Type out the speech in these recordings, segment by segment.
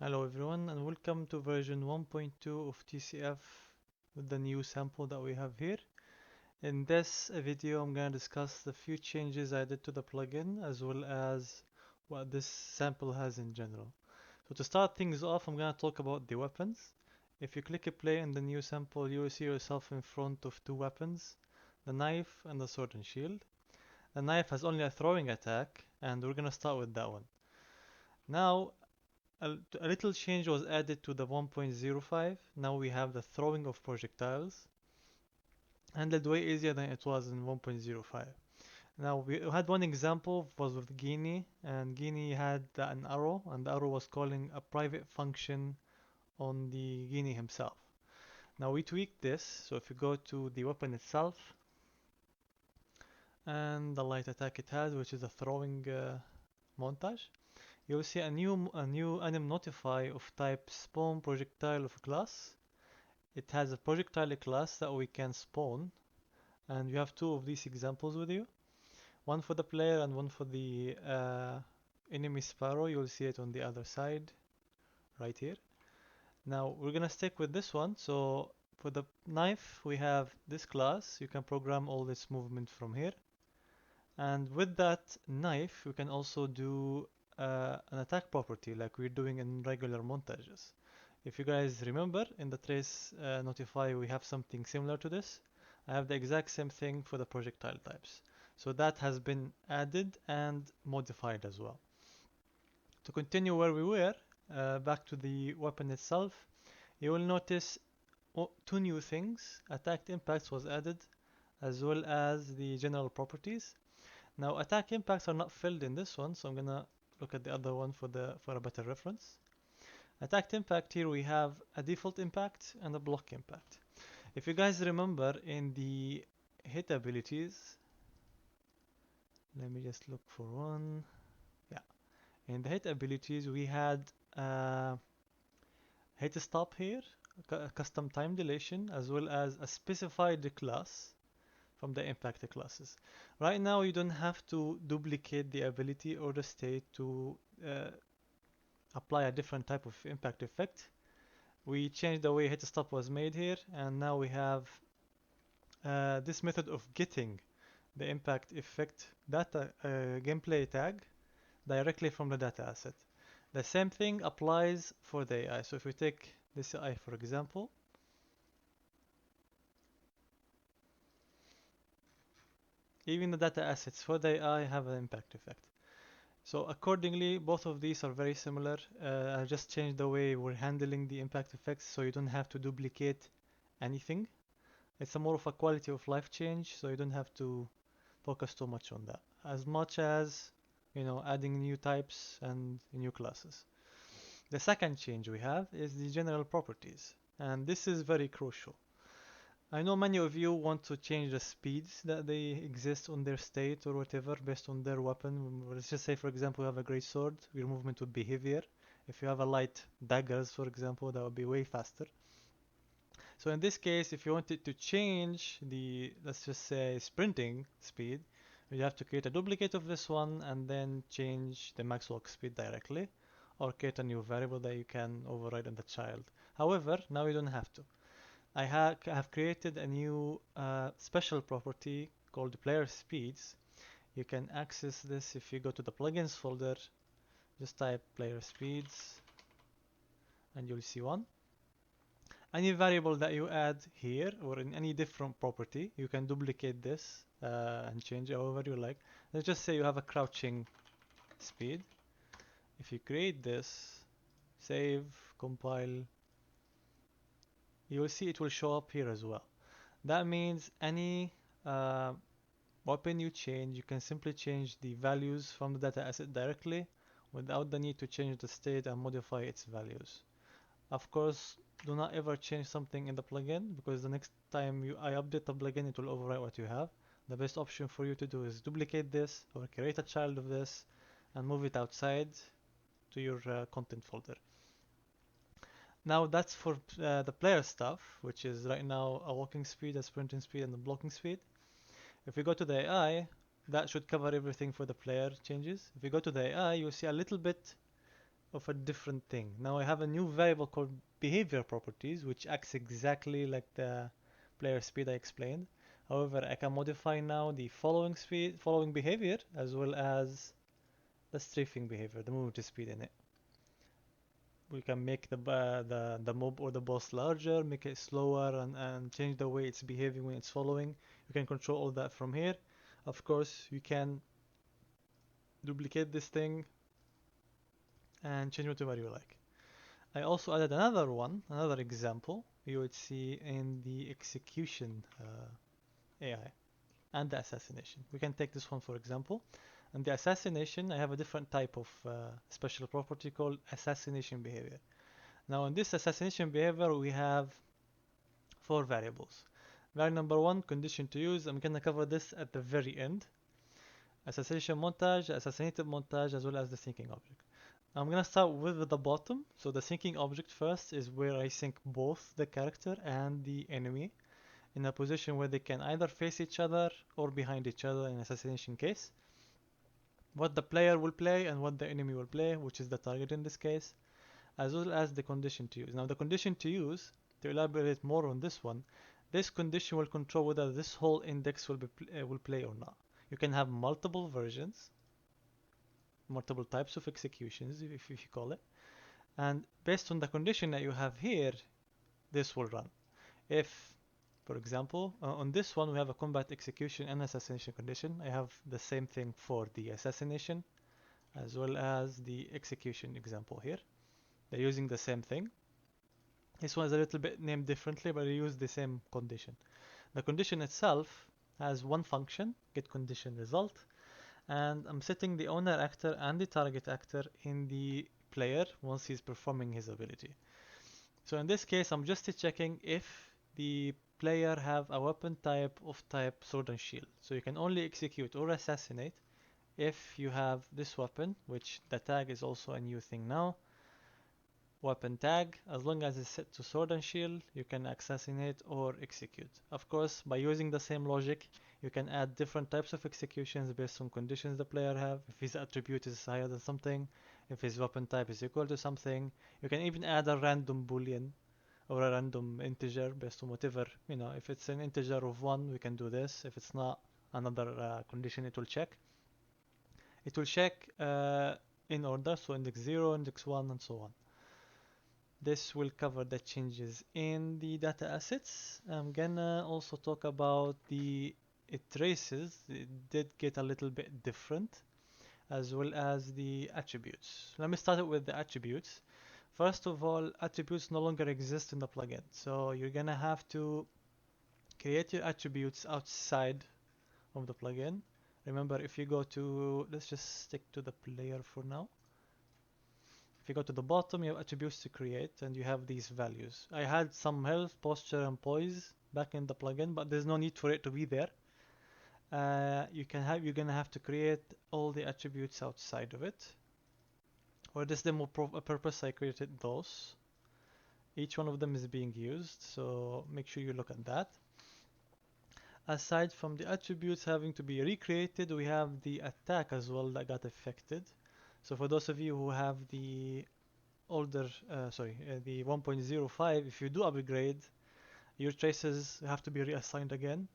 Hello everyone and welcome to version 1.2 of TCF with the new sample that we have here. In this video I'm going to discuss the few changes I did to the plugin as well as what this sample has in general. So to start things off I'm going to talk about the weapons. If you click play in the new sample you will see yourself in front of two weapons, the knife and the sword and shield. The knife has only a throwing attack and we're going to start with that one. Now a little change was added to the 1.05. Now we have the throwing of projectiles, handled way easier than it was in 1.05. Now we had one example was with Guinea, and Guinea had an arrow, and the arrow was calling a private function on the Guinea himself. Now we tweaked this, so if you go to the weapon itself and the light attack it has, which is a throwing montage, you will see a new anim notify of type spawn projectile of class. It has a projectile class that we can spawn, and you have two of these examples with you. One for the player and one for the enemy sparrow. You'll see it on the other side, right here. Now we're gonna stick with this one. So for the knife, we have this class. You can program all this movement from here. And with that knife, we can also do an attack property like we're doing in regular montages. If you guys remember, in the trace notify, we have something similar to this. I have the exact same thing for the projectile types. So that has been added and modified as well. To continue where we were, back to the weapon itself, you will notice two new things. Attack impacts was added, as well as the general properties. Now attack impacts are not filled in this one, so I'm gonna look at the other one for a better reference. Attack impact, here we have a default impact and a block impact. If you guys remember in the hit abilities, let me just look for one. Yeah, in the hit abilities we had uh, hit stop here, custom time dilation, as well as a specified class from the impact classes. Right now you don't have to duplicate the ability or the state to apply a different type of impact effect. We changed the way hit stop was made here, and now we have this method of getting the impact effect data gameplay tag directly from the data asset. The same thing applies for the AI. So if we take this AI for example, even the data assets for the AI have an impact effect. So accordingly, both of these are very similar. I just changed the way we're handling the impact effects so you don't have to duplicate anything. It's a more of a quality of life change, so you don't have to focus too much on that. As much as, adding new types and new classes. The second change we have is the general properties, and this is very crucial. I know many of you want to change the speeds that they exist on their state or whatever based on their weapon. Let's just say, for example, you have a great sword, your movement would be heavier. If you have a light daggers, for example, that would be way faster. So in this case, if you wanted to change the, let's just say, sprinting speed, you have to create a duplicate of this one and then change the max walk speed directly, or create a new variable that you can override on the child. However, now you don't have to. I have created a new special property called player speeds. You can access this if you go to the plugins folder, just type player speeds and you'll see one. Any variable that you add here or in any different property, you can duplicate this and change it however you like. Let's just say you have a crouching speed. If you create this, save, compile, you will see it will show up here as well. That means any uh, weapon you change, you can simply change the values from the data asset directly without the need to change the state and modify its values. Of course, do not ever change something in the plugin because the next time I update the plugin, it will overwrite what you have. The best option for you to do is duplicate this or create a child of this and move it outside to your content folder. Now that's for the player stuff, which is right now a walking speed, a sprinting speed, and a blocking speed. If we go to the AI, that should cover everything for the player changes. If we go to the AI, you'll see a little bit of a different thing. Now I have a new variable called behavior properties, which acts exactly like the player speed I explained. However, I can modify now the following speed, following behavior, as well as the strafing behavior, the movement speed in it. We can make the mob or the boss larger, make it slower, and change the way it's behaving when it's following. You can control all that from here. Of course, you can duplicate this thing and change whatever you like. I also added another one, another example you would see in the execution AI and the assassination. We can take this one for example. In the assassination, I have a different type of special property called assassination behavior. Now in this assassination behavior, we have four variables. Variable number one, condition to use. I'm gonna cover this at the very end. Assassination montage, assassinated montage, as well as the syncing object. I'm gonna start with the bottom. So the syncing object first is where I sync both the character and the enemy in a position where they can either face each other or behind each other in assassination case. What the player will play and what the enemy will play, which is the target in this case, as well as the condition to use. Now the condition to use, to elaborate more on this one, this condition will control whether this whole index will play or not. You can have multiple versions, multiple types of executions, if you call it. And based on the condition that you have here, this will run. If, for example, on this one we have a combat execution and assassination condition, I have the same thing for the assassination as well as the execution example here. They're using the same thing. This one is a little bit named differently, but they use the same condition. The condition itself has one function, get condition result, and I'm setting the owner actor and the target actor in the player once he's performing his ability. So in this case, I'm just checking if the player have a weapon type of type sword and shield. So you can only execute or assassinate if you have this weapon, which the tag is also a new thing now. Weapon tag, as long as it's set to sword and shield, you can assassinate or execute. Of course, by using the same logic, you can add different types of executions based on conditions the player have. If his attribute is higher than something, if his weapon type is equal to something, you can even add a random boolean or a random integer based on whatever, if it's an integer of 1, we can do this. If it's not, another condition it will check. It will check in order, so index 0, index 1, and so on. This will cover the changes in the data assets. I'm gonna also talk about the traces. It did get a little bit different, as well as the attributes. Let me start with the attributes. First of all, attributes no longer exist in the plugin, so you're gonna have to create your attributes outside of the plugin. Remember, if you go to, let's just stick to the player for now. If you go to the bottom, you have attributes to create, and you have these values. I had some health, posture, and poise back in the plugin, but there's no need for it to be there. You're gonna have to create all the attributes outside of it. For this demo purpose, I created those. Each one of them is being used, so make sure you look at that. Aside from the attributes having to be recreated, we have the attack as well that got affected. So for those of you who have the older, the 1.05, if you do upgrade, your traces have to be reassigned again.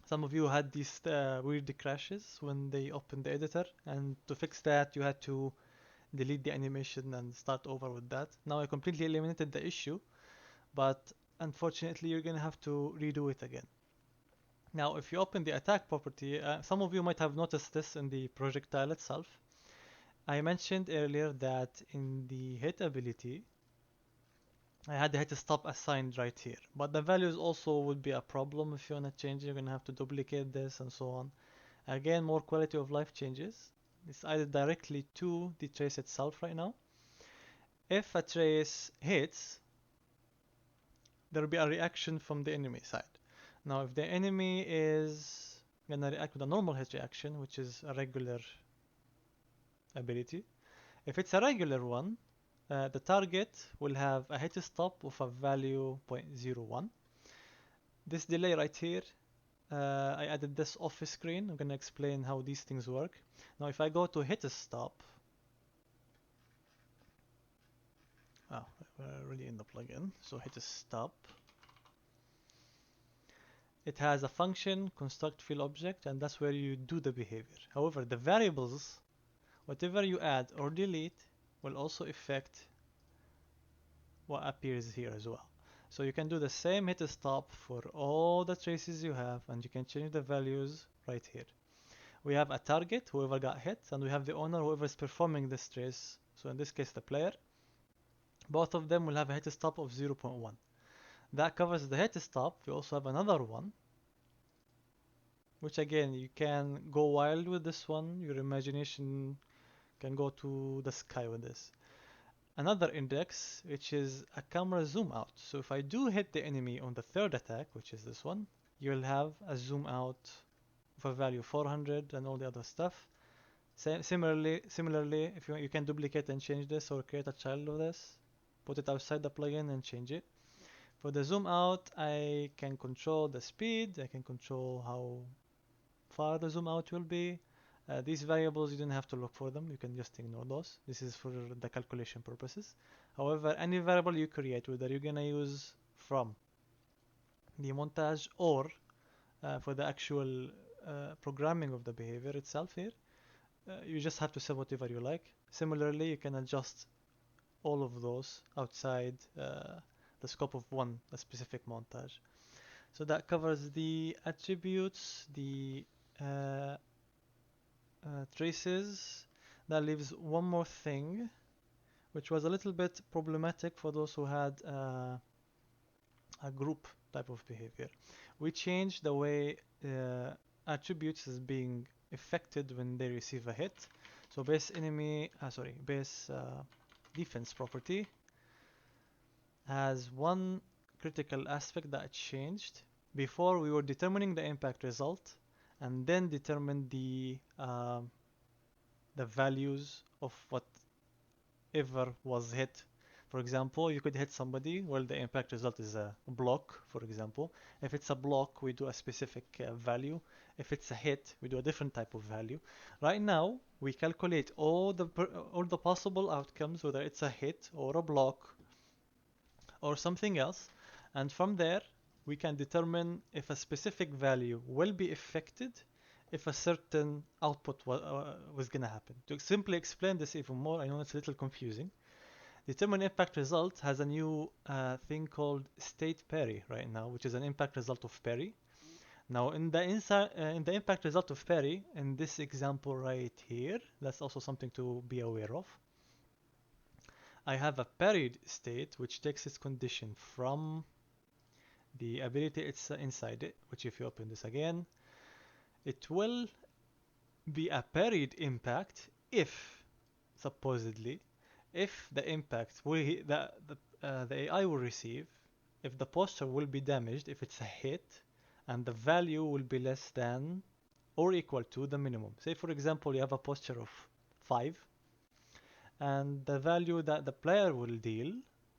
Some of you had these weird crashes when they opened the editor, and to fix that, you had to delete the animation and start over with that. Now I completely eliminated the issue, but unfortunately, you're gonna have to redo it again. Now, if you open the attack property, some of you might have noticed this in the projectile itself. I mentioned earlier that in the hit ability, I had the hit stop assigned right here, but the values also would be a problem if you want to change. You're gonna have to duplicate this and so on. Again, more quality of life changes. It's added directly to the trace itself right now. If a trace hits, there will be a reaction from the enemy side. Now, if the enemy is gonna react with a normal hit reaction, which is a regular ability, if it's a regular one, the target will have a hit stop of a value 0.01. This delay right here, I added this off screen. I'm gonna explain how these things work. Now, if I go to hit stop, already in the plugin. So hit stop. It has a function, construct field object, and that's where you do the behavior. However, the variables, whatever you add or delete, will also affect what appears here as well. So you can do the same hit stop for all the traces you have, and you can change the values right here. We have a target, whoever got hit, and we have the owner, whoever is performing this trace. So in this case, the player. Both of them will have a hit stop of 0.1. That covers the hit stop. We also have another one, which again, you can go wild with this one. Your imagination can go to the sky with this. Another index, which is a camera zoom out. So if I do hit the enemy on the third attack, which is this one, you'll have a zoom out of a value 400 and all the other stuff. Similarly, if you can duplicate and change this or create a child of this, put it outside the plugin and change it. For the zoom out, I can control the speed, I can control how far the zoom out will be. These variables, you don't have to look for them, you can just ignore those. This is for the calculation purposes. However, any variable you create, whether you're gonna use from the montage or for the actual programming of the behavior itself here, you just have to set whatever you like. Similarly, you can adjust all of those outside the scope of a specific montage. So that covers the attributes, the traces. That leaves one more thing, which was a little bit problematic for those who had a group type of behavior. We changed the way attributes is being affected when they receive a hit. So base defense property has one critical aspect that changed. Before we were determining the impact result and then determine the values of whatever was hit. For example, you could hit somebody, well, the impact result is a block, for example. If it's a block, we do a specific value. If it's a hit, we do a different type of value. Right now, we calculate all the possible outcomes, whether it's a hit or a block or something else, and from there, we can determine if a specific value will be affected if a certain output was going to happen. To simply explain this even more, I know it's a little confusing. Determine impact result has a new thing called state parry right now, which is an impact result of parry. Now, in the impact result of parry, in this example right here, that's also something to be aware of. I have a parried state, which takes its condition from the ability it's inside it, which if you open this again, it will be a parried impact if, supposedly, if the impact the AI will receive, if the posture will be damaged, if it's a hit, and the value will be less than or equal to the minimum. Say, for example, you have a posture of 5, and the value that the player will deal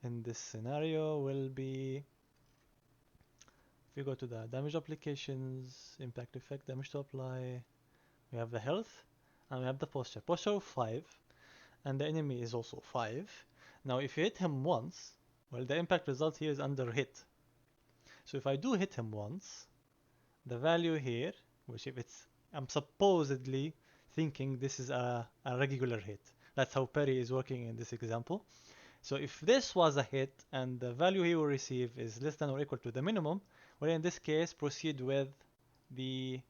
in this scenario will be, if you go to the damage applications, impact effect, damage to apply, we have the health, and we have the posture. Posture of 5, and the enemy is also 5. Now, if you hit him once, well, the impact result here is under hit. So if I do hit him once, the value here, which if it's, I'm supposedly thinking this is a regular hit. That's how parry is working in this example. So if this was a hit and the value he will receive is less than or equal to the minimum, well, in this case, proceed with the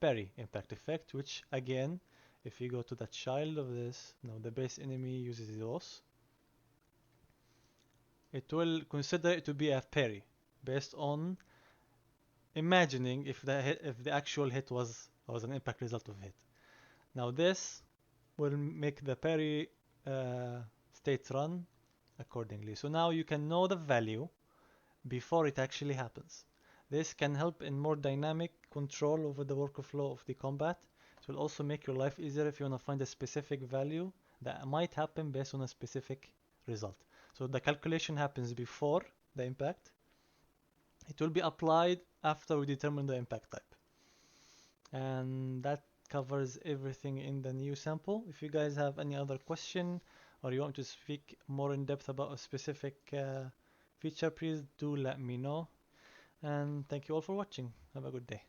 parry impact effect, which again, if you go to the child of this, now the base enemy uses those, it will consider it to be a parry based on imagining if the actual hit was an impact result of hit. Now this will make the parry state run accordingly. So now you can know the value before it actually happens. This can help in more dynamic control over the workflow of the combat. It will also make your life easier if you want to find a specific value that might happen based on a specific result. So the calculation happens before the impact. It will be applied after we determine the impact type. And that covers everything in the new sample. If you guys have any other question or you want to speak more in depth about a specific feature, please do let me know. And thank you all for watching. Have a good day.